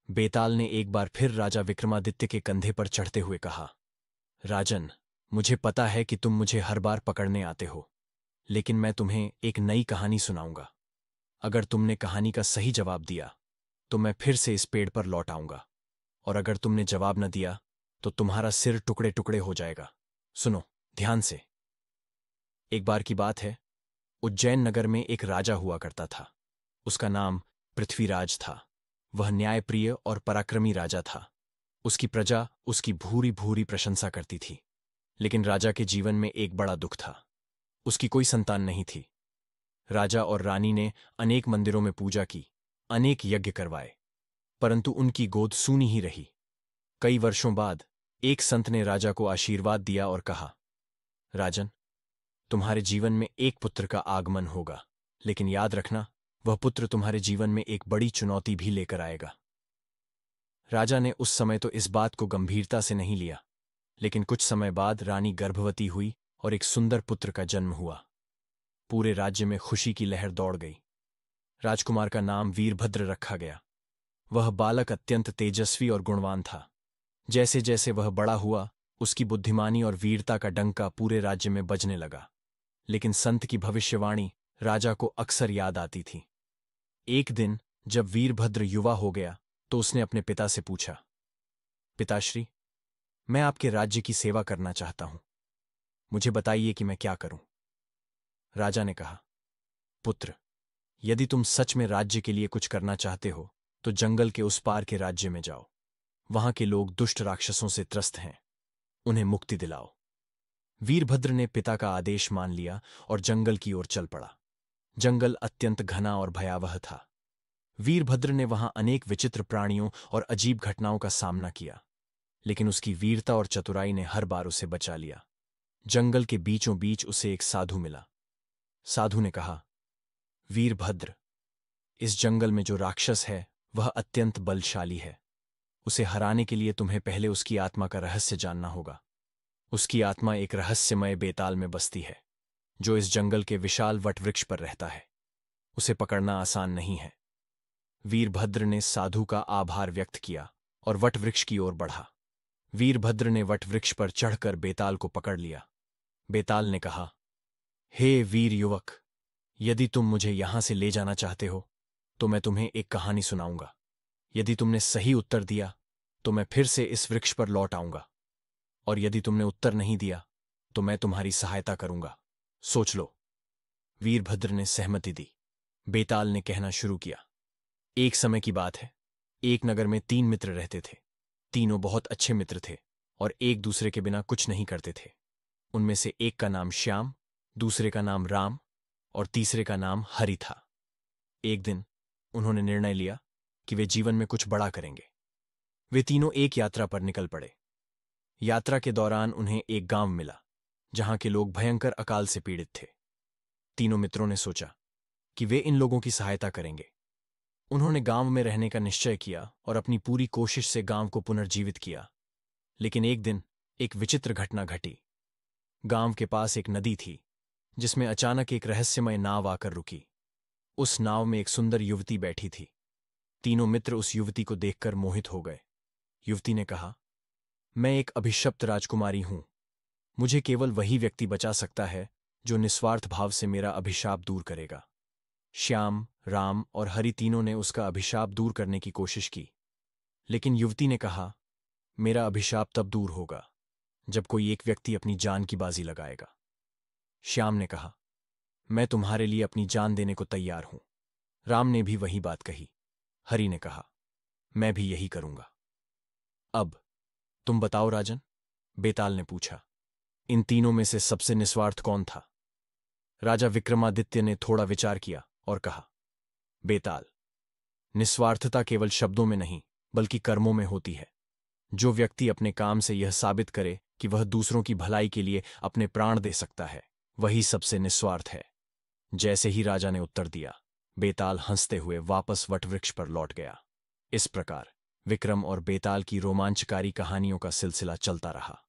बेताल ने एक बार फिर राजा विक्रमादित्य के कंधे पर चढ़ते हुए कहा, राजन, मुझे पता है कि तुम मुझे हर बार पकड़ने आते हो, लेकिन मैं तुम्हें एक नई कहानी सुनाऊंगा। अगर तुमने कहानी का सही जवाब दिया तो मैं फिर से इस पेड़ पर लौट आऊंगा, और अगर तुमने जवाब न दिया तो तुम्हारा सिर टुकड़े टुकड़े हो जाएगा। सुनो ध्यान से। एक बार की बात है, उज्जैन नगर में एक राजा हुआ करता था। उसका नाम पृथ्वीराज था। वह न्यायप्रिय और पराक्रमी राजा था। उसकी प्रजा उसकी भूरी भूरी प्रशंसा करती थी। लेकिन राजा के जीवन में एक बड़ा दुख था। उसकी कोई संतान नहीं थी। राजा और रानी ने अनेक मंदिरों में पूजा की, अनेक यज्ञ करवाए, परंतु उनकी गोद सूनी ही रही। कई वर्षों बाद एक संत ने राजा को आशीर्वाद दिया और कहा, राजन, तुम्हारे जीवन में एक पुत्र का आगमन होगा, लेकिन याद रखना, वह पुत्र तुम्हारे जीवन में एक बड़ी चुनौती भी लेकर आएगा। राजा ने उस समय तो इस बात को गंभीरता से नहीं लिया, लेकिन कुछ समय बाद रानी गर्भवती हुई और एक सुंदर पुत्र का जन्म हुआ। पूरे राज्य में खुशी की लहर दौड़ गई। राजकुमार का नाम वीरभद्र रखा गया। वह बालक अत्यंत तेजस्वी और गुणवान था। जैसे जैसे वह बड़ा हुआ, उसकी बुद्धिमानी और वीरता का डंका पूरे राज्य में बजने लगा। लेकिन संत की भविष्यवाणी राजा को अक्सर याद आती थी। एक दिन जब वीरभद्र युवा हो गया तो उसने अपने पिता से पूछा, पिताश्री, मैं आपके राज्य की सेवा करना चाहता हूं। मुझे बताइए कि मैं क्या करूं। राजा ने कहा, पुत्र, यदि तुम सच में राज्य के लिए कुछ करना चाहते हो तो जंगल के उस पार के राज्य में जाओ। वहां के लोग दुष्ट राक्षसों से त्रस्त हैं, उन्हें मुक्ति दिलाओ। वीरभद्र ने पिता का आदेश मान लिया और जंगल की ओर चल पड़ा। जंगल अत्यंत घना और भयावह था। वीरभद्र ने वहां अनेक विचित्र प्राणियों और अजीब घटनाओं का सामना किया, लेकिन उसकी वीरता और चतुराई ने हर बार उसे बचा लिया। जंगल के बीचों बीच उसे एक साधु मिला। साधु ने कहा, वीरभद्र, इस जंगल में जो राक्षस है वह अत्यंत बलशाली है। उसे हराने के लिए तुम्हें पहले उसकी आत्मा का रहस्य जानना होगा। उसकी आत्मा एक रहस्यमय बेताल में बसती है, जो इस जंगल के विशाल वटवृक्ष पर रहता है। उसे पकड़ना आसान नहीं है। वीरभद्र ने साधु का आभार व्यक्त किया और वटवृक्ष की ओर बढ़ा। वीरभद्र ने वटवृक्ष पर चढ़कर बेताल को पकड़ लिया। बेताल ने कहा, हे वीर युवक, यदि तुम मुझे यहां से ले जाना चाहते हो तो मैं तुम्हें एक कहानी सुनाऊंगा। यदि तुमने सही उत्तर दिया तो मैं फिर से इस वृक्ष पर लौट आऊंगा, और यदि तुमने उत्तर नहीं दिया तो मैं तुम्हारी सहायता करूंगा। सोच लो। वीरभद्र ने सहमति दी। बेताल ने कहना शुरू किया, एक समय की बात है, एक नगर में 3 मित्र रहते थे। तीनों बहुत अच्छे मित्र थे और एक दूसरे के बिना कुछ नहीं करते थे। उनमें से एक का नाम श्याम, दूसरे का नाम राम और तीसरे का नाम हरि था। एक दिन उन्होंने निर्णय लिया कि वे जीवन में कुछ बड़ा करेंगे। वे तीनों एक यात्रा पर निकल पड़े। यात्रा के दौरान उन्हें एक गांव मिला जहां के लोग भयंकर अकाल से पीड़ित थे। तीनों मित्रों ने सोचा कि वे इन लोगों की सहायता करेंगे। उन्होंने गांव में रहने का निश्चय किया और अपनी पूरी कोशिश से गांव को पुनर्जीवित किया। लेकिन एक दिन एक विचित्र घटना घटी। गांव के पास एक नदी थी जिसमें अचानक एक रहस्यमय नाव आकर रुकी। उस नाव में एक सुंदर युवती बैठी थी। तीनों मित्र उस युवती को देखकर मोहित हो गए। युवती ने कहा, मैं एक अभिशप्त राजकुमारी हूं। मुझे केवल वही व्यक्ति बचा सकता है जो निस्वार्थ भाव से मेरा अभिशाप दूर करेगा। श्याम, राम और हरि तीनों ने उसका अभिशाप दूर करने की कोशिश की, लेकिन युवती ने कहा, मेरा अभिशाप तब दूर होगा जब कोई एक व्यक्ति अपनी जान की बाजी लगाएगा। श्याम ने कहा, मैं तुम्हारे लिए अपनी जान देने को तैयार हूं। राम ने भी वही बात कही। हरि ने कहा, मैं भी यही करूंगा। अब तुम बताओ राजन, बेताल ने पूछा, इन तीनों में से सबसे निस्वार्थ कौन था? राजा विक्रमादित्य ने थोड़ा विचार किया और कहा, बेताल, निस्वार्थता केवल शब्दों में नहीं बल्कि कर्मों में होती है। जो व्यक्ति अपने काम से यह साबित करे कि वह दूसरों की भलाई के लिए अपने प्राण दे सकता है, वही सबसे निस्वार्थ है। जैसे ही राजा ने उत्तर दिया, बेताल हंसते हुए वापस वटवृक्ष पर लौट गया। इस प्रकार विक्रम और बेताल की रोमांचकारी कहानियों का सिलसिला चलता रहा।